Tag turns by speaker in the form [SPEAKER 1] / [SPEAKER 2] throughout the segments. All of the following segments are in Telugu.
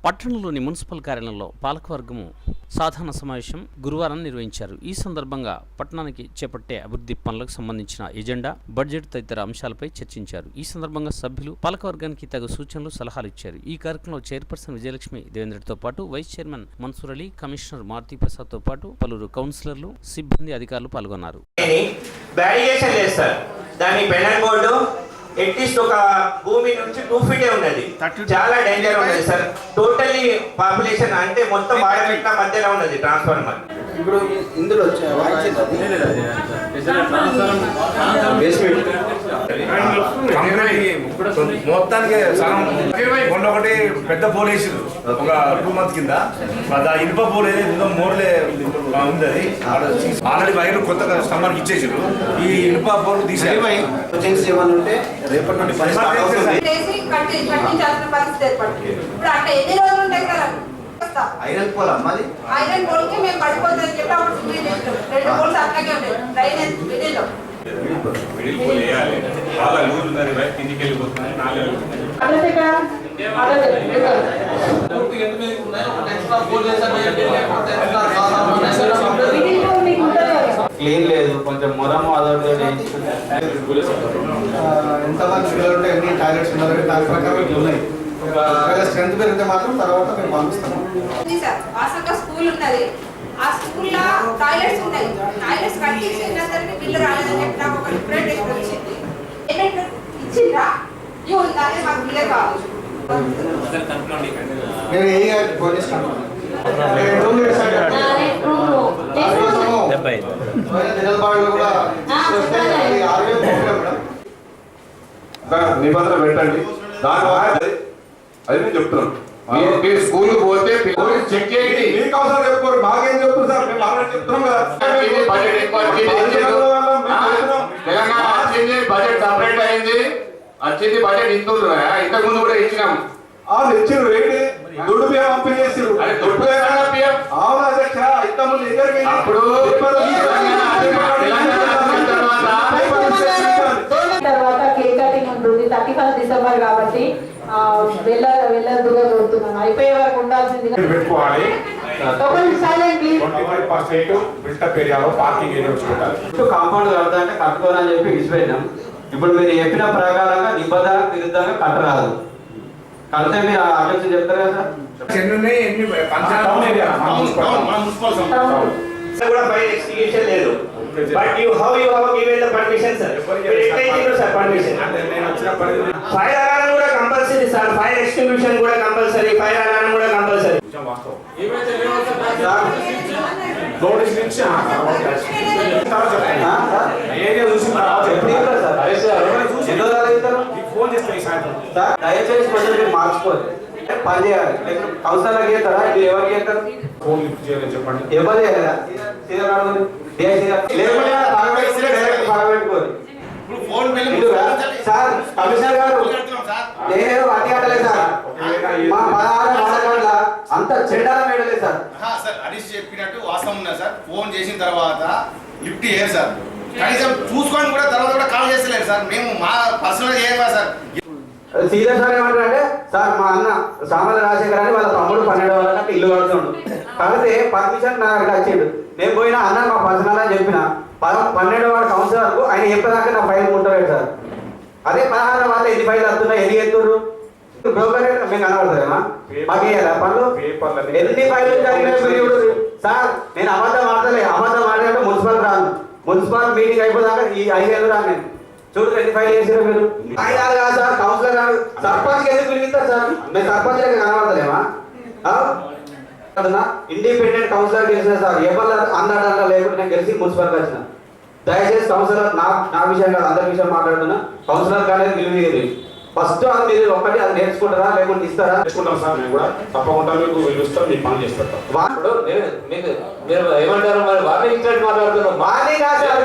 [SPEAKER 1] పట్టణంలోని మున్సిపల్ కార్యాలయంలో పాలకవర్గము సాధారణ సమావేశం గురువారం నిర్వహించారు. ఈ సందర్భంగా పట్టణానికి చేపట్టే అభివృద్ధి పనులకు సంబంధించిన ఎజెండా, బడ్జెట్ తదితర అంశాలపై చర్చించారు. ఈ సందర్భంగా సభ్యులు పాలకవర్గానికి తగు సూచనలు, సలహాలు ఇచ్చారు. ఈ కార్యక్రమంలో చైర్పర్సన్ విజయలక్ష్మి దేవేంద్రతో పాటు vice chairman Mansoor Ali, commissioner Maruti Prasad తో పాటు పలువురు కౌన్సిలర్లు, సిబ్బంది, అధికారులు పాల్గొన్నారు.
[SPEAKER 2] అట్లీస్ట్ ఒక భూమి నుంచి 2 feet ఉన్నది, చాలా డేంజర్ ఉన్నది సార్. టోటల్లీ పాపులేషన్ అంటే మొత్తం వాడగట్ల మధ్యలో ఉన్నది ట్రాన్స్ఫార్మర్.
[SPEAKER 3] ఇప్పుడు ఇందులో
[SPEAKER 4] మొత్తానికి మొన్న ఒకటి పెద్ద పోల్ వేసారు ఒక 2 months కింద. ఇనుప పోల్ ఏదో మోర్లే ఉంది, అది ఆల్రెడీ వైర్ కొత్తగా స్తంభానికి ఇచ్చేసారు. ఈ ఇనుప పోల్ తీసేయాలి.
[SPEAKER 3] ఉంటే రేపటి నుండి ఐరన్ పోల్ అమ్మాది,
[SPEAKER 5] ఐరన్ పోల్ కి మేము పడిపోతుందని చెప్పి అప్పుడు సిగ్నల్ చేస్తాం. 2 పోల్స్ అట్లాగే ఉన్నాయి డ్రైనేజ్ మిడిల్లో.
[SPEAKER 4] మిడిల్ పోల్ వేయాలి, చాలా లూజ్ ఉన్నది, రైట్ కిందికి వెళ్ళిపోతుంది. 4
[SPEAKER 3] క్లీన్ లేదు, కొంచెం మొరము అదొకటి ఎంతమంది పిల్లలు ఉంటే ఎన్ని టాయిలెట్స్ ఉన్నారు, దాని ప్రకారం ఉన్నాయి. స్ట్రెంత్ పెరిగితే మాత్రం తర్వాత మేము పంపిస్తాము.
[SPEAKER 5] స్కూల్ ఉన్నది, ఆ స్కూల్లో టాయిలెట్స్ ఉన్నాయి. టాయిలెట్స్ కట్టించేసరికి బిల్లు రాలేదని చెప్పి నాకు ఒక రిప్రజెంటేషన్ వచ్చింది. పేమెంట్ ఇచ్చిండ్రా ఇవి ఉందని మాకు బిల్లే కావాలి.
[SPEAKER 3] నేను ఏ పోలీస్
[SPEAKER 6] నిబంధన పెట్టండి. దాని అది నేను చెప్తున్నాను. మీరు స్కూల్ పోతే చెక్ చేయండి. మీకు అవసరం చెప్పుకోరు, మాకేం చెప్తున్నారు సార్? మేము ఆల్రెడీ చెప్తున్నాం కదా. తెలంగాణ వచ్చింది, బడ్జెట్ సపరేట్ అయింది, వచ్చింది బడ్జెట్ ఇంతకు ముందు కూడా ఇచ్చినాము. ఇచ్చారు, ఏంటి దుడ్డు బియ్యం పంపిణీ చేసారు. అవునా అధ్యక్ష? ఇంతకుముందు ఇద్దరికి
[SPEAKER 7] తర్వాత కేక్ కటింగ్ ఉంటుంది 31st December కాబట్టి వెళ్ళదుగా కోరుతున్నాను. అయిపోయే వరకు ఉండాల్సింది.
[SPEAKER 6] పెట్టుకోవాలి.
[SPEAKER 3] కాంపౌండ్ కడతా అంటే కట్టుకోవాలని చెప్పి ఇచ్చిపోయినాం. ఇప్పుడు మీరు చెప్పిన ప్రకారంగా నిబంధనకు విరుద్ధంగా కట్టరాదు. కడితే మీరు ఆలోచన చెప్తారు కదా
[SPEAKER 2] కూడా బై ఎక్స్టిగేషన్ లేదు. But you how you have given the permission sir? Sir permission fire alarm కూడా కంపల్సరీ సార్, ఫైర్ ఎక్స్టింగ్విషన్ కూడా కంపల్సరీ, ఫైర్ అలారం కూడా కంపల్సరీ.
[SPEAKER 6] నోటీస్ నుంచి ఏరియా చూసి ఫోన్ చేస్తాను.
[SPEAKER 3] దయచేసి కొంచెం మార్చుకోవాలి, పని చేయాలి. కౌన్సిలర్ చేస్తారా? మీరు ఎవరికి చేస్తారు?
[SPEAKER 6] ఫోన్ లిఫ్ట్ చేయాలని చెప్పండి.
[SPEAKER 3] ఎవరు చేయలేదా? సార్ కమిషనర్ గారు, నేనేదో అడ్డలేదు సార్. మా 16 అంత చెడ్డాలం వేయలేదు సార్.
[SPEAKER 8] హరీష్ చెప్పినట్టు వాస్తవం ఉన్నది సార్. ఫోన్ చేసిన తర్వాత లిఫ్ట్ చేయరు సార్, కనీసం చూసుకొని కూడా తర్వాత కూడా కాల్ చేస్తలేదు సార్. మేము మా పర్సనల్ చేయమా సార్.
[SPEAKER 3] సీనియర్ సార్ ఏమంటారంటే, సార్ మా అన్న సామాన్య రాజశేఖర్ అని వాళ్ళ తమ్ముడు 12 వాళ్ళకి ఇల్లు కడుతుండు, కడితే పర్మిషన్ నా దగ్గర వచ్చిండు. నేను పోయినా అన్న మా పర్సనల్ అని చెప్పిన 12 వాడు కౌన్సిలర్కు ఆయన చెప్పేదాకా నా ఫైల్ ముట్టలేదు సార్. అదే 16 వాళ్ళు ఎన్ని ఫైల్ వస్తున్నాయి, ఎన్ని ఎత్తురు బ్రోకర్ మేము కనబడతారేమా? మాకు పనులు ఎన్ని ఫైల్ సార్. నేను అబద్ధం ఆడలే, మున్సిపల్ రాను. మున్సిపల్ మీటింగ్ అయిపోదాకా ఈ 5 ఏళ్ళు రాను నేను. చూడు ఎన్ని ఫైల్ చేసారు మీరు. కాదు సార్, కౌన్సిలర్ కాదు, సర్పంచ్ ఎందుకు పిలిపిస్తారు సార్? మేము సర్పంచ్ కనబడతలేమా? ఇండిపెండెంట్ కౌన్సిలర్ గెలిచిన సార్, ఎవరు అందడం లేకుండా నేను గెలిచి మున్సిపల్కి వచ్చిన. దయచేసి కౌన్సిలర్ నా విషయం కాదు, అందరి విషయం మాట్లాడుతున్నా. కౌన్సిలర్ కానీ విలువ ఫస్ట్ అది మీరు ఒక్కటి అది నేర్చుకుంటారా లేకుంటే ఇస్తారా?
[SPEAKER 6] నేర్చుకుంటాం సార్, మేము కూడా తప్పకుండా మీకు పిలుస్తాం, మీకు పని చేస్తాం.
[SPEAKER 3] మీరు ఏమంటారు మరి? వాళ్ళే ఇచ్చినట్టు మాట్లాడుతున్నారు. వాళ్ళే కాదు సార్,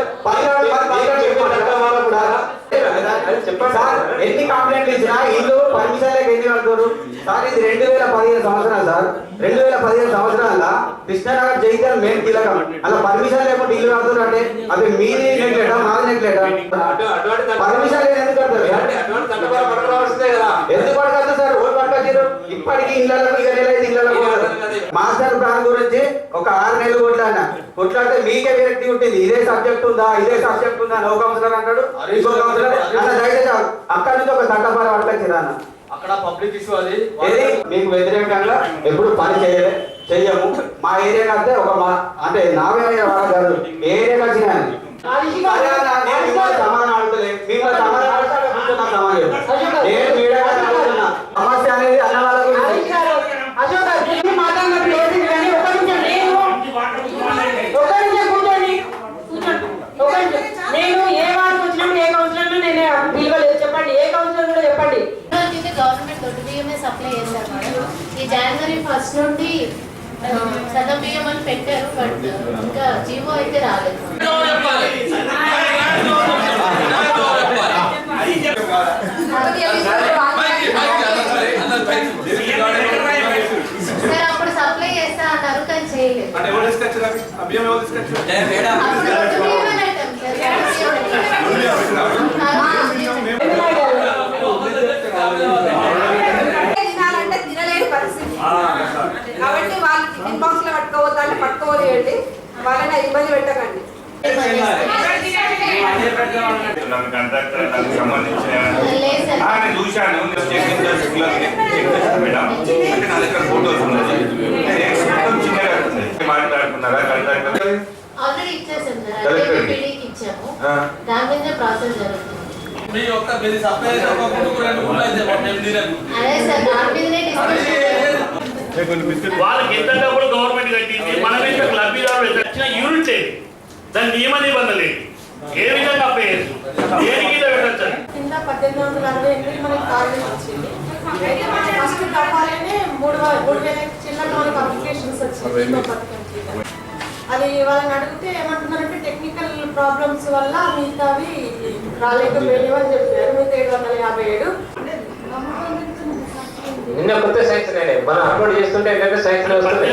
[SPEAKER 3] సార్ ఎన్ని కంప్లైంట్లు ఇచ్చినా ఇల్లు పర్మిషన్లకు ఎన్ని కడుతున్నారు సార్? ఇది 2015 సంవత్సరాలు సార్. 2015 సంవత్సరాల కృష్ణానగర్ జైత్యాల మెయిన్ కీలకం. అలా పర్మిషన్ లేకుండా ఇల్లు కడుతున్నారు అంటే అది మీది నెగ్లెటా మాది నెగ్లెటా? పర్మిషన్ లేదు ఎందుకు కడతారు? ఎందుకు పడతారు సార్? ఓటు పట్టుకొచ్చారు ఇప్పటికీ ఇళ్లకు ఇళ్లకు మాస్టర్ ప్లాన్ గురించి ఒక 6 నెలలు కొట్లాడితే మీకే విరక్తి ఉంటుంది. ఇదే సబ్జెక్ట్ ఉందా నో కౌన్సిలర్ అంటాడు, ఇంకో కౌన్సిలర్ అన్న దయచేసి అక్కడ నుంచి ఒక చట్టపర పట్టుకొచ్చారు అన్న.
[SPEAKER 9] అక్కడ పబ్లిక్ ఇష్యూ అది
[SPEAKER 3] మీకు వ్యతిరేకంగా ఎప్పుడు పని చెయ్యము. మా ఏరియా కడితే అంటే నా ఏరియా కాదు ఏ ఏరియా వచ్చినా సమాధానం అడుగుతలేదు. మేము సమాధానం సమస్య అనేది అన్న వాళ్ళ గురించి
[SPEAKER 7] నేను ఏ వారికి వచ్చినప్పుడు ఏ కౌన్సిలర్ నేను పిలవలేదు చెప్పండి. ఏ కౌన్సిలర్ కూడా చెప్పండి.
[SPEAKER 10] గవర్నమెంట్ దొడ్డు బియ్యమే సప్లై చేస్తారు మేడం. ఈ జనవరి 1 నుండి సగం బియ్యం అని పెట్టారు, బట్ ఇంకా జీవో అయితే రాలేదు. సార్ అప్పుడు సప్లై చేస్తా అన్నారు కానీ చేయలేదు.
[SPEAKER 5] తినాలంటే తినలేని పరిస్థితి కాబట్టి వాళ్ళు టిఫిన్ బాక్స్ లో పట్టుకోవద్దంటే పట్టుకోలేండి, వాళ్ళని ఇబ్బంది పెట్టకండి.
[SPEAKER 6] చూశాను మేడం, అంటే నా దగ్గర ఫోటోస్ ఉన్నది. మాట్లాడుకున్నారా?
[SPEAKER 10] ఆల్రెడీ ఇచ్చేసాం సార్, పీడీకి ఇచ్చాము, దాని మీద ప్రాసెస్ జరుగుతుంది. అదే సార్ దాని మీదనే డిస్కషన్.
[SPEAKER 11] వాళ్ళకి ఎంత డబ్బులు గవర్నమెంట్ కట్టింది, మన మీద లబ్ధిదారులు వచ్చిన యూనిట్ లేదు, దాని నియమ నిబంధనలు లేదు, ఏ విధంగా అప్లై చేస్తారు, దేనికి పెట్టచ్చు?
[SPEAKER 7] కింద 1868 మనకి కాలేజ్ వచ్చింది. ఫస్ట్ తప్పాలనే 3,000 చిల్లర మనకి అప్లికేషన్స్ వచ్చింది. అది వాళ్ళని అడిగితే ఏమంటున్నారంటే టెక్నికల్ ప్రాబ్లమ్స్ వల్ల మిగతావి రాలేకపోయాయి అని చెప్పారు. మిగతా 757
[SPEAKER 9] నిన్న కొత్త సైన్స్ మనం అప్లోడ్ చేస్తుంటే ఏంటంటే సైన్స్ 1100కి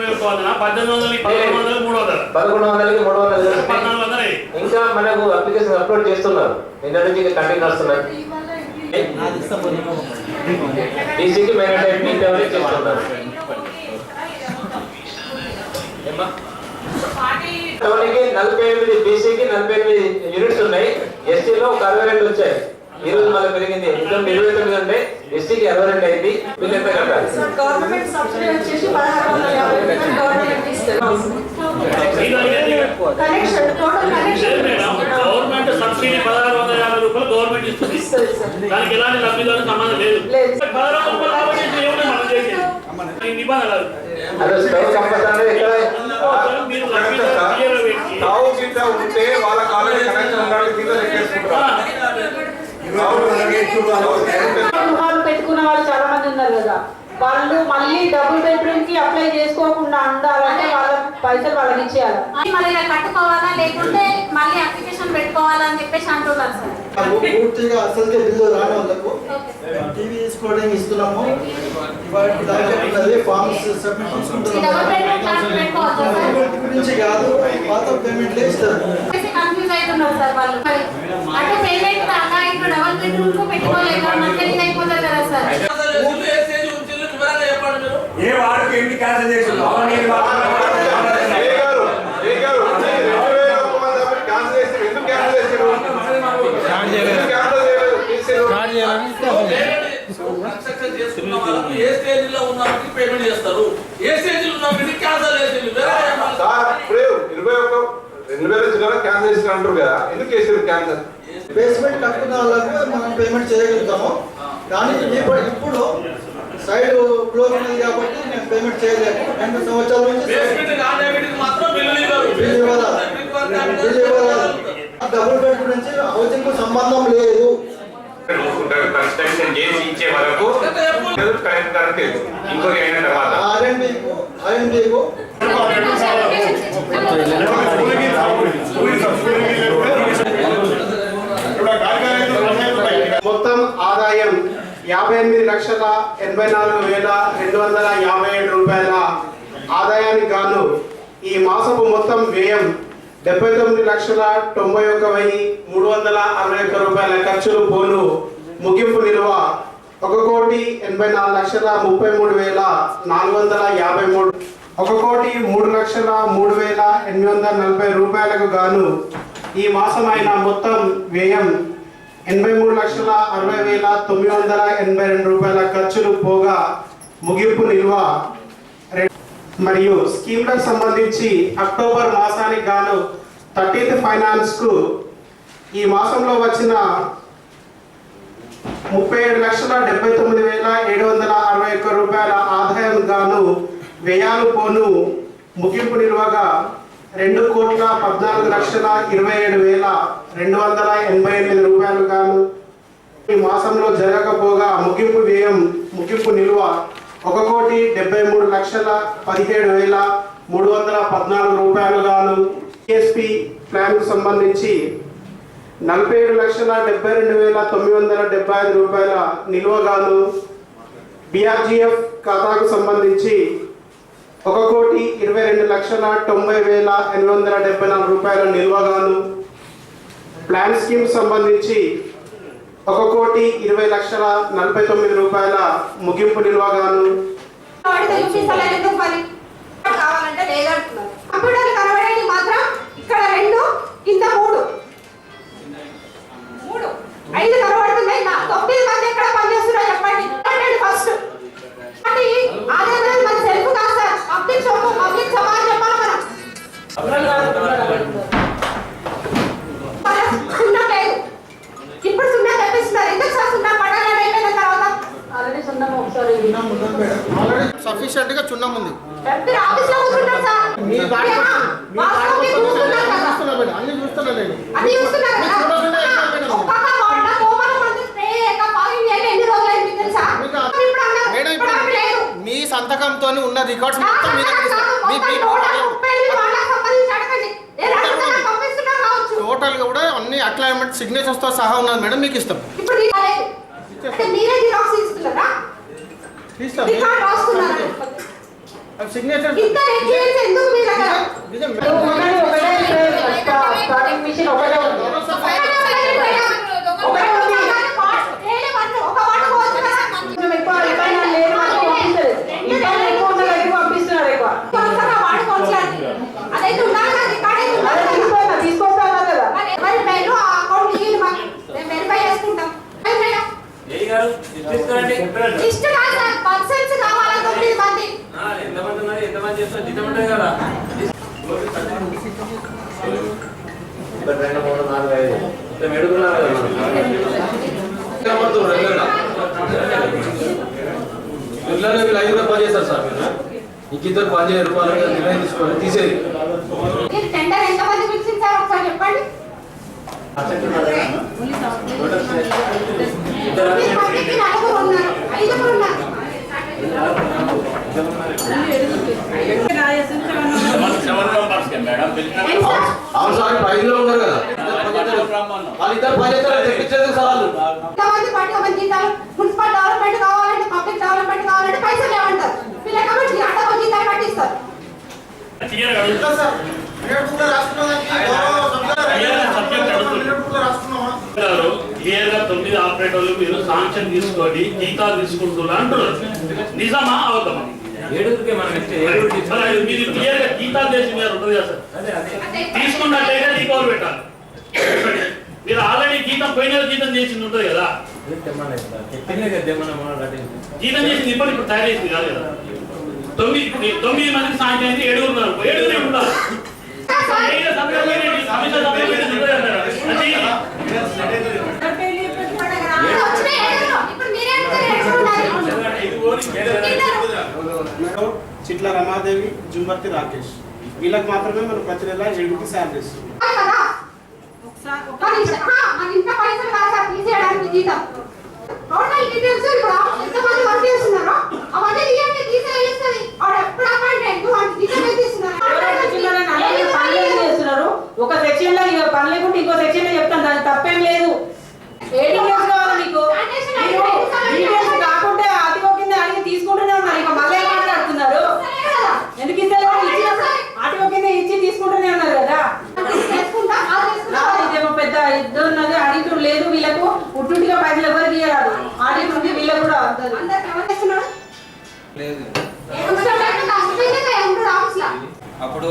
[SPEAKER 9] 300 ఇంకా మనకు అప్లికేషన్ అప్లోడ్ చేస్తున్నారు. నిన్న నుంచి కంటిన్యూ వస్తున్నారు. డీసీకి మ్యాగ్నెటైట్ మీట్ చేస్తున్నారు. టోనీకి 48, బీసీకి 48 యూనిట్స్ ఉన్నాయి. ఎస్టీలో ఒక 62 వచ్చాయి. ఈ రోజు మళ్ళీ పెరిగింది. ఇంకా 29 ఉంటే ఎస్టీకి 62 అయింది. వీళ్ళు ఎంత కట్టాలి?
[SPEAKER 7] గవర్నమెంట్ సబ్సిడీ వచ్చేసి 1650 గవర్నమెంట్ ఇస్తారు. Connection total connection
[SPEAKER 11] government subsidy 1650 రూపాయలు గవర్నమెంట్ ఇస్తుంది. దానికి ఎలాంటి లబ్ధిదారు సంబంధం లేదు. 1600 రూపాయలు మనం చేసేది నిబంధనలు.
[SPEAKER 9] అదే స్టవ్ కంపల్సరీ ఇక్కడ
[SPEAKER 6] ఉంటే వాళ్ళ కాలేజీ కనెక్షన్
[SPEAKER 7] గృహాలు పెట్టుకున్న వాళ్ళు చాలా మంది ఉన్నారు కదా, వాళ్ళు మళ్ళీ డబుల్ బెడ్రూమ్ కి అప్లై చేసుకోకుండా ఉండాలంటే వాళ్ళ పైసలు వాళ్ళకి ఇచ్చేయాలి.
[SPEAKER 5] మళ్ళీ కట్టుకోవాలా లేకుంటే మళ్ళీ అప్లికేషన్ పెట్టుకోవాలా అని చెప్పేసి అంటున్నారు సార్.
[SPEAKER 12] పూర్తిగా అసలుకే బిల్లు రాని వాళ్ళకు టీవీ తీసుకోవడానికి ఇస్తున్నాము. ఫార్మ్స్ సబ్మిట్ గురించి కాదు, పాత పేమెంట్లే ఇస్తారు.
[SPEAKER 5] కన్ఫ్యూజ్ అవుతున్నారు సార్ వాళ్ళు. అంటే పేమెంట్ డబల్ బెడ్రూమ్ కు పెట్టుకోలేక మంత్లీ అయిపోతుంది కదా సార్.
[SPEAKER 4] ఏ వారికి ఎన్ని క్యాన్సిల్ చేసిండు?
[SPEAKER 11] ఏ స్టేజ్ లో ఉన్న పేమెంట్ చేస్తారు, ఏ స్టేజ్ లో ఉన్న క్యాన్సల్ చేసిండు.
[SPEAKER 6] 2021 క్యాన్సల్ చేసిన అంటారు కదా, ఎందుకు చేసారు క్యాన్సల్?
[SPEAKER 12] బేస్మెంట్ కట్టుకున్న వాళ్ళకు మనం పేమెంట్ చేయగలుగుతాము. కానీ ఇప్పుడు సైడ్ క్లోజ్ ఉంది కాబట్టి నేను పేమెంట్ చేయలేము. 2 సంవత్సరాల నుంచి డబుల్ బెడ్ గురించి హౌసింగ్ కు సంబంధం లేదు.
[SPEAKER 6] కన్స్ట్రక్షన్ చేసి ఇచ్చే వరకు కరెక్ట్ ఇంకోటి అయిన తర్వాత
[SPEAKER 12] ఆర్ఎండికు
[SPEAKER 6] ఇప్పుడు
[SPEAKER 13] మొత్తం ఆదాయం 58,84,257 రూపాయల ఆదాయానికి గాను ఈ మాసపు మొత్తం వ్యయం 79,91,361 రూపాయల ఖర్చులు పోను ముగింపు నిల్వ 1,80,33,453 1,03,03,840 రూపాయలకు గాను ఈ మాసమైన మొత్తం వ్యయం 83,60,982 రూపాయల ఖర్చులు పోగా ముగింపు నిల్వ మరియు స్కీమ్లకు సంబంధించి అక్టోబర్ మాసానికి గాను 30th ఫైనాన్స్ కు ఈ మాసంలో వచ్చిన 37,79,761 రూపాయల ఆదాయం గాను వ్యయాలు పోను ముగింపు నిల్వగా 2,14,27,288 రూపాయలు గాను ఈ మాసంలో జరగకపోగా ముగింపు నిల్వ 1,73,17,314 రూపాయలు గాను టిఎస్పి ప్లాన్ కు సంబంధించి 47,72,975 రూపాయల నిల్వగాను బిఆర్జిఎఫ్ ఖాతాకు సంబంధించి 1,22,90,874 రూపాయల నిల్వగాను ప్లాన్ స్కీమ్ సంబంధించి 1,20,49,000 రూపాయల ముగింపు నిల్వగాను
[SPEAKER 5] కావాలంటే లేదంటున్నారు. కంప్యూటర్లు కనబడేది మాత్రం ఇక్కడ 2 కింద 3 5 కనబడుతున్నాయి. 9 మంది ఎక్కడ పనిచేస్తున్నారో చెప్పండి. ఫస్ట్ అంటే అదే మన సెల్ఫ్ కాదు సార్, పబ్లిక్ సమాజ్ చెప్పాలి మనం. సున్నా లేదు, ఇప్పుడు సున్నా తెప్పిస్తున్నారు. ఎందుకు సార్ సున్నా పడాలి అయిపోయిన తర్వాత? ఆల్రెడీ సున్నా ఒకసారి
[SPEAKER 12] సఫిషియెంట్ గా చున్నం ఉంది.
[SPEAKER 5] ఆఫీస్ లో కూర్చుంటారు సార్.
[SPEAKER 12] అన్ని చూస్తున్నా నేను.
[SPEAKER 5] అది చూస్తున్నారు కదా. ఒక్కొక్క వార్డులో కోపం మంది స్ప్రే ఏక పాలింగ్ చేయాలి. ఎన్ని రోజులు అయింది తెలుసా? ఇప్పుడు అన్నారు లేదు.
[SPEAKER 12] మీ సంతకంతో ఉన్న రికార్డ్స్ మొత్తం మీ దగ్గర ఇస్తాం. టోటల్ గా కూడా అన్ని అక్లైన్మెంట్ సిగ్నేచర్స్ తో సహా ఉన్నది మేడం, మీకు ఇస్తాం.
[SPEAKER 5] ఇప్పుడు మీరే జిరాక్స్ ఇస్తున్నారా?
[SPEAKER 12] ఇస్తాం.
[SPEAKER 5] రికార్డ్ రాస్తున్నారా?
[SPEAKER 12] సిగ్నేచర్
[SPEAKER 5] ఇంత రెగ్యులేషన్ ఎందుకు మీ దగ్గర?
[SPEAKER 7] స్టార్టింగ్ మిషన్ ఒకటే ఉంది.
[SPEAKER 3] పనిచేస్తారు సార్, మీకు ఇద్దరు 15,000 రూపాయలు నిర్ణయం తీసుకోవాలి, తీసేది.
[SPEAKER 5] టెండర్ ఎంతమంది పిలిచింది సార్ ఒకసారి చెప్పండి.
[SPEAKER 3] అవును సార్, 5లో ఉన్నారు కదా వాళ్ళిద్దరు పనిచేస్తారు, తెప్పించేది సవాళ్ళు.
[SPEAKER 5] మున్సిపల్ డెవలప్మెంట్ కావాలంటే, పబ్లిక్ డెవలప్మెంట్ కావాలంటే పైసలు లేవంటారు. వీళ్ళకి అడ్డ జీతాలు కట్టిస్తారు.
[SPEAKER 11] క్లియర్ గా 9 ఆపరేటర్లు మీరు సాంక్షన్ తీసుకొని జీతాలు తీసుకుంటున్నారు అంటున్నారు. నిజమా అవుతామా? మీరు క్లియర్ గా జీతాలు చేసి మీరు ఉంటుంది కదా సార్, తీసుకున్నట్లయితే రీకవర్ పెట్టాలి. మీరు ఆల్రెడీ జీతం పోయిన జీతం చేసింది ఉంటుంది కదా, జీతం చేసింది ఇప్పుడు తయారు చేసింది కాదు కదా. 9 మందికి సాంక్షన్ అయితే 7 ఉన్నారు, 7 ఉండాలి.
[SPEAKER 13] చిట్ల రమాదేవి, జుంబర్తి రాకేష్, వీళ్ళకి మాత్రమే మనం ప్రతి నెల 7 శాలరీ ఇస్తున్నాం.
[SPEAKER 7] ఒక సెక్షన్ లో పని లేకుంటే ఇంకో సెక్షన్ లో చెప్తాను, దానికి తప్పేం లేదు. 18 ఇయర్స్ కావాలి మీకు.
[SPEAKER 4] అప్పుడు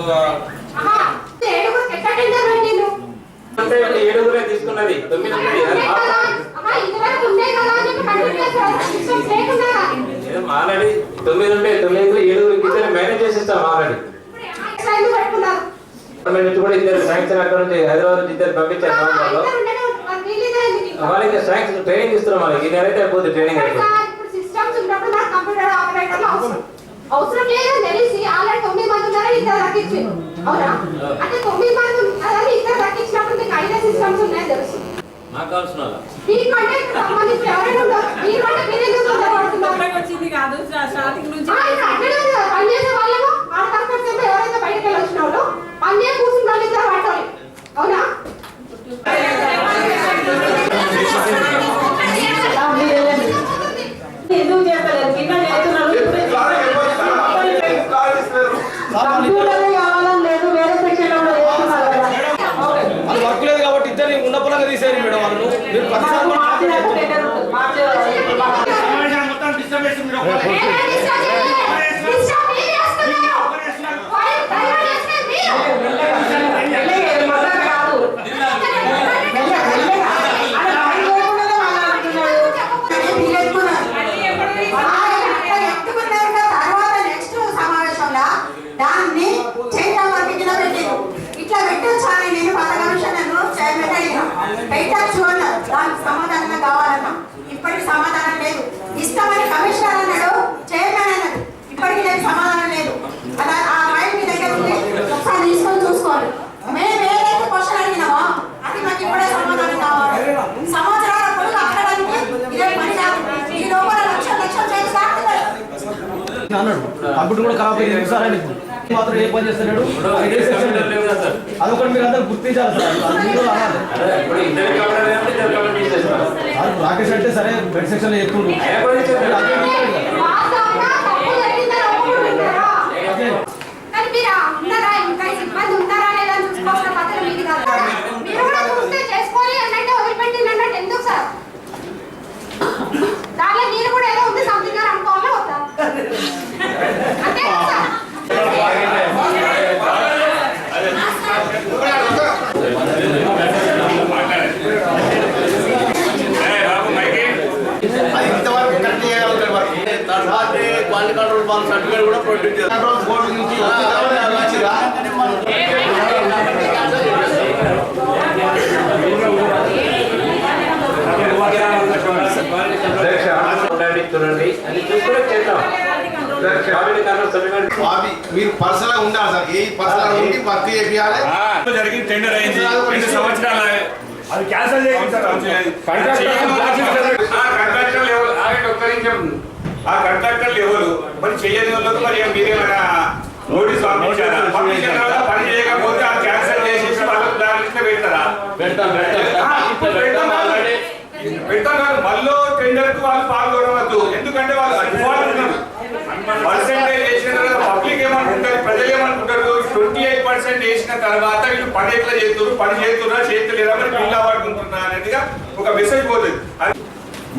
[SPEAKER 9] ఏడుగురే తీసుకున్నది 9 ఆల్రెడీ 9 ఉంటే 9 7 ఇద్దరు మేనేజ్ చేసిస్తాం ఆల్రెడీ గవర్నమెంట్ కూడా ఇద్దరు శాంక్షన్ అక్కడ నుంచి హైదరాబాద్ నుంచి ఇద్దరు పంపించారు నవంబర్లో వాళ్ళకి శాంక్షన్ ట్రైనింగ్ ఇస్తున్నాం వాళ్ళకి ఈ నెల అయితే అయిపోతుంది ట్రైనింగ్ అయిపోతుంది
[SPEAKER 5] అవసరం లేదని తెలిసి ఆల్రెడీ 9 మంది ఉన్నారని ఇద్దరు తగ్గించారు అవునా అంటే 9 మంది ఉన్నారని ఇద్దరు తగ్గించినప్పుడు మీకు 5 సిస్టమ్స్ ఉన్నాయని తెలుసు
[SPEAKER 9] నాకు కావాల్సిన
[SPEAKER 5] దీనికంటే సంబంధించి ఎవరైనా ఉంటారు దీనికంటే మీరెందుకు తొందరపడుతున్నారు
[SPEAKER 7] వచ్చింది కాదు స్టార్టింగ్ నుంచి
[SPEAKER 5] పనిచేసే వాళ్ళము ఆడ కష్టపడితే ఎవరైతే బయటకు వెళ్ళి వచ్చిన వాళ్ళు పని కూర్చుని వాళ్ళు ఇద్దరు పట్టాలి అవునా
[SPEAKER 7] ఎందుకు చేస్తలేదు కింద చేస్తున్నారు కంప్యూటర్ కావాలని లేదు వేరే సెక్షన్ లో చేస్తున్నారు
[SPEAKER 12] అది వర్క్ లేదు కాబట్టి ఇద్దరిని ఉన్న పొలంగా తీసేయండి మేడం వాళ్ళు మీరు ప్రతిసారి
[SPEAKER 11] మొత్తం డిస్టర్బెన్స్ మీరు
[SPEAKER 7] దాన్ని చేద్దాం కింద పెట్టారు ఇట్లా పెట్టొచ్చాని నేను పాత కమిషనర్ను పెట్టచ్చు అన్నారు దానికి సమాధానం కావాలన్నా ఇప్పటికి సమాధానం లేదు ఇస్తామని కమిషనర్ అన్నాడు చైర్మన్ అన్నాడు ఇప్పటికి లేదు సమాధానం లేదు అలా ఆ ఫైల్ మీ దగ్గర ఉంది ఒకసారి తీసుకొని చూసుకోవాలి మేము ఏదైతే క్వశ్చన్ అడిగినామో అది మాకు ఇప్పుడే సమాధానం కావాలి సంవత్సరాల పొడుగు అక్కడానికి ఇదే పని కాదు ఈ లోపల లక్షలు చేసి కాకుండా
[SPEAKER 12] అన్నాడు కంప్యూటర్ కూడా ఖరాబ్ అయింది సార్ ఆయన మాత్రం ఏ పని చేస్తున్నాడు అదొకటి మీరు అందరూ గుర్తించాలి సార్ రాకేష్ అంటే సరే బెడ్ సెక్షన్ ఎక్కువ
[SPEAKER 5] దాంట్లో మీరు కూడా ఏదో ఉంది సంథింగ్ అని అనుకోవాలా వద్దా అంతే కదా
[SPEAKER 8] అది ఇంతవరకు కరెక్ట్ చేయగలుగుతారు తర్వాత క్వాలిటీ కంట్రోల్ బాల్ సర్టిఫికేట్ కూడా ప్రొడ్యూస్ చేస్తారు బోర్డు నుంచి
[SPEAKER 9] చూడండి అది చూసుకునే చేద్దాం
[SPEAKER 8] మీరు పర్సనల్ ఉండాలి సార్ ఏ పర్సనల్ ఉండి వర్క్ చేయాలి
[SPEAKER 4] జరిగింది టెండర్ అయింది 2 సంవత్సరాలు అది క్యాన్సిల్ చేయండి సార్ ఆ కాంట్రాక్టర్లు ఎవరు మరి చేయని వాళ్ళకు మరి మీరేమైనా నోటీస్ పంపించారా పంపించిన తర్వాత పని చేయకపోతే అది క్యాన్సిల్ చేసేసి వాళ్ళకి దాని లిస్ట్ పెడతారా పెడతాం కాదు మళ్ళీ టెండర్ కు వాళ్ళు పాల్గొనవద్దు ఎందుకంటే వాళ్ళు పర్సెంటేజ్ చేసిన పబ్లిక్ ఏమనుకుంటారు ప్రజలు ఏమనుకుంటారు 28% వేసిన తర్వాత వీళ్ళు పని ఎట్లా చేస్తున్నారు పని చేస్తున్నా చేస్తలేరా మరి బిల్ అవ్వకుంటున్నా అనేదిగా ఒక మెసేజ్ పోతుంది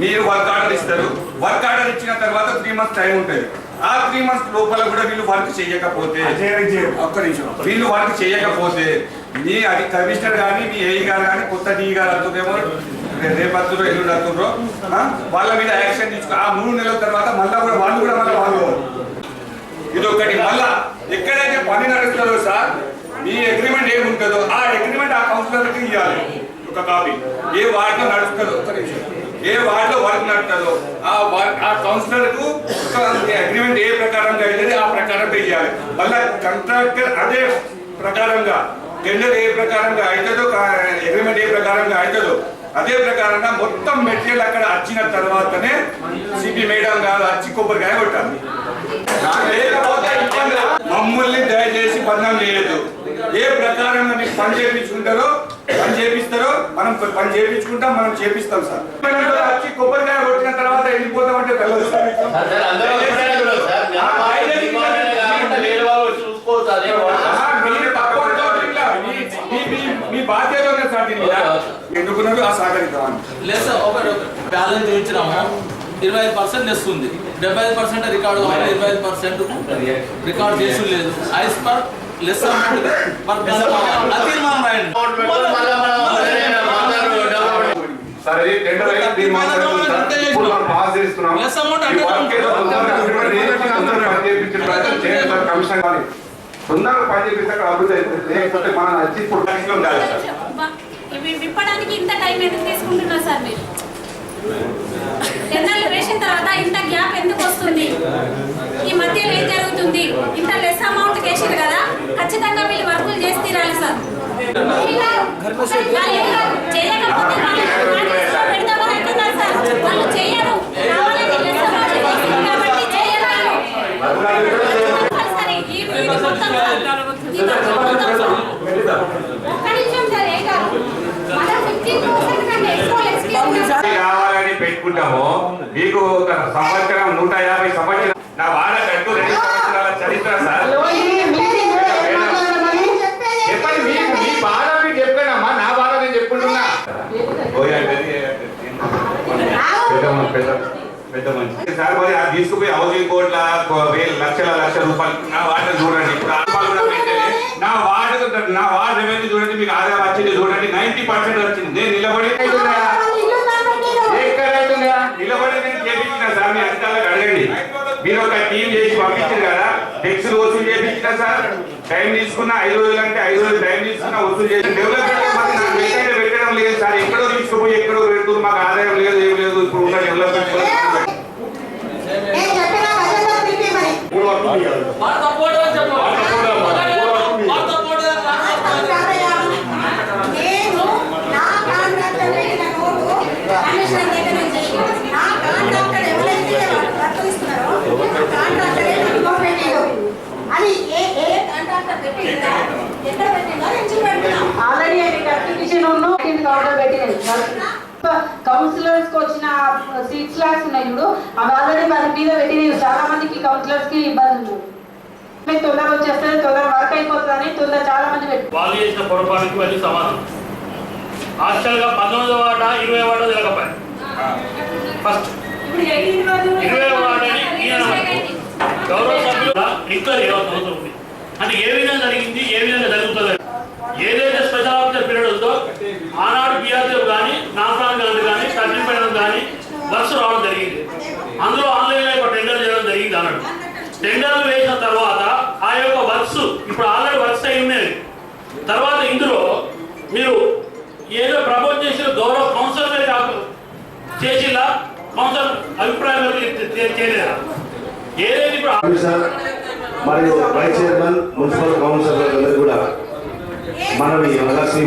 [SPEAKER 4] మీరు వర్క్ ఆర్డర్ ఇస్తారు వర్క్ ఆర్డర్ ఇచ్చిన తర్వాత 3 months టైం ఉంటుంది ఆ 3 months లోపల కూడా వీళ్ళు వర్క్ చేయకపోతే ఒక్క నిమిషం వీళ్ళు వర్క్ చేయకపోతే మీ అది కమిషనర్ కానీ మీ ఏఈ గారు కానీ కొత్త డిఈ గారు అంటుందేమో రేపత్తులో ఎల్లుండి అంటుండ్రో వాళ్ళ మీద యాక్షన్ తీసుకో ఆ 3 నెలల తర్వాత మళ్ళీ కూడా వాళ్ళు పాల్గొవాలి ఇది ఒకటి మళ్ళా ఎక్కడైతే పని నడుస్తుందో సార్ మీ అగ్రిమెంట్ ఏముంటుందో ఆ అగ్రిమెంట్ ఆ కౌన్సిలర్కి ఇవ్వాలి ఒక కాపీ ఏ వార్డులో నడుస్తుందో ఒక నిమిషం ఏ వార్డులో వర్క్ నడుతుందో ఆ కౌన్సిలర్ కు అగ్రిమెంట్ ఏ ప్రకారంగా అయితే ఆ ప్రకారంగా ఇవ్వాలి మళ్ళీ కాంట్రాక్టర్ అదే ప్రకారంగా టెండర్ ఏ ప్రకారంగా అవుతుందో అగ్రిమెంట్ ఏ ప్రకారంగా అవుతుందో అదే ప్రకారంగా మొత్తం మెటీరియల్ అక్కడ వచ్చిన తర్వాతనే సిపి మేడం గారు వచ్చి కొబ్బరికాయ కొట్టాలి లేకపోతే మమ్మల్ని దయచేసి బంధం లేదు ఏ ప్రకారంగా మీకు పని చేపిస్తారో మనం పని చేయించుకుంటాం మనం చేపిస్తాం సార్ వచ్చి కొబ్బరికాయ కొట్టిన తర్వాత వెళ్ళిపోతాం అంటే తెలియదు సార్ మీ బాధ్యత సార్ ఎందుకున్నారు ఆ సహకరిద్దామని
[SPEAKER 14] లేదు సార్ ఒకటి బ్యాలెన్స్ చూపించినాము 25% వస్తుంది 75% రికార్డు కావాలి 25% రికార్డు చేసి లేదు ఐస్ పర్ లెస్ అమౌంట్ తీర్మానం రాయండి.
[SPEAKER 6] సరే టెండర్ అయ్యి పాస్ చేస్తున్నాం. కమిషన్ కానీ తొందరగా పని చేపిస్తే అక్కడ అభివృద్ధి అవుతుంది. లేకపోతే మనం వచ్చి ఇప్పుడు ఉండాలి సార్.
[SPEAKER 10] ఇవి విప్పడానికి ఇంత టైం ఎందుకు తీసుకుంటున్నారు సార్ మీరు? టెండర్లు వేసిన తర్వాత ఇంత గ్యాప్ ఎందుకు వస్తుంది? ఈ మధ్యలో ఏం జరుగుతుంది? ఇంత లెస్ అమౌంట్ వేసారు కదా, ఖచ్చితంగా వీళ్ళు వర్కులు చేసి తీరాలి సార్. చేయకపోతే పెడతామని అంటున్నారు సార్. వాళ్ళు చేయరు, కావాలని లెస్ అమౌంట్ వేసింది కాబట్టి చేయరు. సరే ఈ మొత్తం ఒక్క నిమిషం సార్. ఏం కాదు, మనం 15% కంటే ఎక్కువ
[SPEAKER 6] కావాలని పెట్టుకుంటాము. మీకు ఒక సంవత్సరం 150 సంవత్సరం నా వాడ కట్టు 2 సంవత్సరాల చరిత్ర సార్. చెప్పండి, మీకు మీ బాధ మీకు చెప్పానమ్మా, నా బాధ నేను చెప్పుకుంటున్నా. పెద్ద మంచి సార్. మరి అది తీసుకుపోయి హౌసింగ్ కోట్ల లక్షల రూపాయలు నా వార్డు చూడండి. ఇప్పుడు నా వార్డు రెవెన్యూ చూడండి, మీకు ఆదాయం వచ్చింది చూడండి. 90% వచ్చింది. నేను నిలబడి నేను చేపించిన సార్. మీ అధికారులకు అడగండి. మీరు ఒక టీం చేసి పంపించారు కదా, టెక్స్లు వసూలు చేపించిన సార్. టైం తీసుకున్న 5 రోజులు అంటే 5 రోజులు టైం తీసుకున్న వసూలు చేసి డెవలప్మెంట్ పెట్టడం లేదు సార్. ఎక్కడో తీసుకుపోయి ఎక్కడో పెడుతుంది. మాకు ఆదాయం లేదు, ఏం లేదు. ఇప్పుడు ఉన్న డెవలప్మెంట్
[SPEAKER 7] కౌన్సిలర్స్ కి వచ్చిన 6 lakhs ఉన్నాయి చూడు, అవి ఆల్రెడీ మన మీద పెట్టినవి. చాలా మందికి కౌన్సిలర్స్ కి ఇబ్బంది ఉంది. మీకు తొందరగా వచ్చేస్తుంది, తొందరగా వర్క్ అయిపోతుందని చాలా మంది పెట్టి
[SPEAKER 11] వాళ్ళు చేసిన పొరపాటుకి అది సమానం. యాక్చువల్గా 19వ వార్డ 20వ వార్డ జరగపాయి. ఫస్ట్ 20వ వార్డని గౌరవ సభ్యులు డిక్లేర్ చేయవలసిన అవసరం ఉంది. అంటే ఏ విధంగా జరిగింది, ఏ విధంగా జరుగుతుంది. ఏదైతే స్పెషల్ ఆఫీసర్ పీరియడ్ ఉందో ఆనాడు బీఆర్ఎఫ్ కానీ, నాసాన్ గాంధీ కానీ, సర్టిఫైడ్ కానీ వర్క్స్ రావడం జరిగింది. అందులో ఆన్లైన్లో ఒక టెండర్ చేయడం జరిగింది అన్నాడు. టెండర్లు వేసిన తర్వాత ఆ యొక్క వర్క్స్ ఇప్పుడు ఆల్రెడీ వర్క్స్ అయి ఉన్నాయి. తర్వాత ఇందులో మీరు ఏదో ప్రపోజ్ చేసిన గౌరవ కౌన్సిలర్ చేసిలా కౌన్సిలర్ అభిప్రాయం చేయలేదా? ఏదైతే ఇప్పుడు
[SPEAKER 6] మరియు వైస్ చైర్మన్ మున్సిపల్ కౌన్సిలర్ కూడా మనవి శ్రీ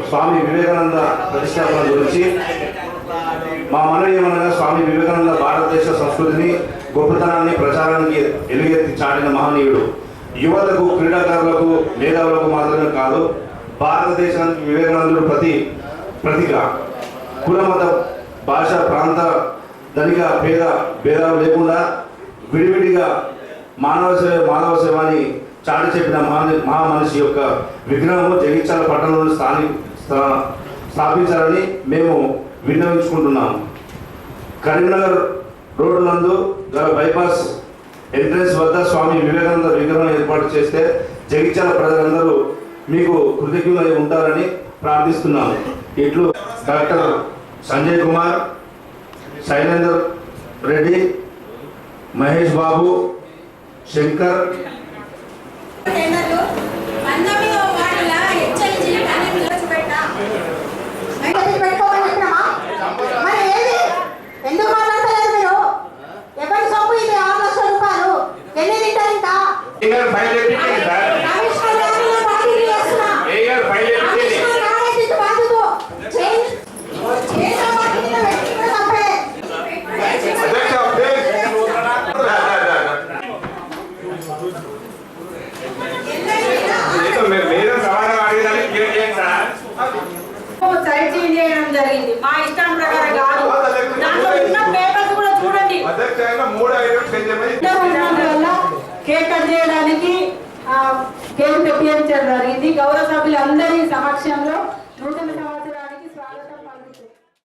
[SPEAKER 6] స్వామి వివేకానంద ప్రతిష్టాపన గురించి మా మనవి ఏమనగా, స్వామి వివేకానంద భారతదేశ సంస్కృతిని, గొప్పతనాన్ని ప్రచారానికి ఎలుగెత్తి చాటిన మహనీయుడు. యువతకు, క్రీడాకారులకు, మేధావులకు మాత్రమే కాదు, భారతదేశానికి వివేకానందుడు ప్రతీక. కులమత, భాష, ప్రాంత, ధనిక, పేద భేదాలు లేకుండా విడివిడిగా మానవ సేవాని చాటి చెప్పిన మహామనిషి యొక్క విగ్రహం జగిత్యాల పట్టణంలో స్థాపించాలని మేము విన్నవించుకుంటున్నాము. కరీంనగర్ రోడ్డు నందు గల బైపాస్ ఎంట్రన్స్ వద్ద స్వామి వివేకానంద విగ్రహం ఏర్పాటు చేస్తే జగిత్యాల ప్రజలందరూ మీకు కృతజ్ఞులై ఉంటారని ప్రార్థిస్తున్నాము. ఇట్లు డాక్టర్ సంజయ్ కుమార్, శైలేందర్ రెడ్డి, మహేష్ బాబు, శంకర్.
[SPEAKER 7] ఎందుకు మాట్లాడతలేదు మీరు? ఎవరి సొమ్ము ఇది? 6 లక్షల రూపాయలు. ఎన్ని తింటారు ఇంకా? సైడ్ చేంజ్ చేయడం జరిగింది. మా ఇష్టం ప్రకారం కాదు. దాంట్లో ఉన్న పేపర్స్ కూడా చూడండి. కేక్ కట్ చేయడానికి కేక్ తెప్పించడం జరిగింది. గౌరవ సభ్యులందరి సమక్షంలో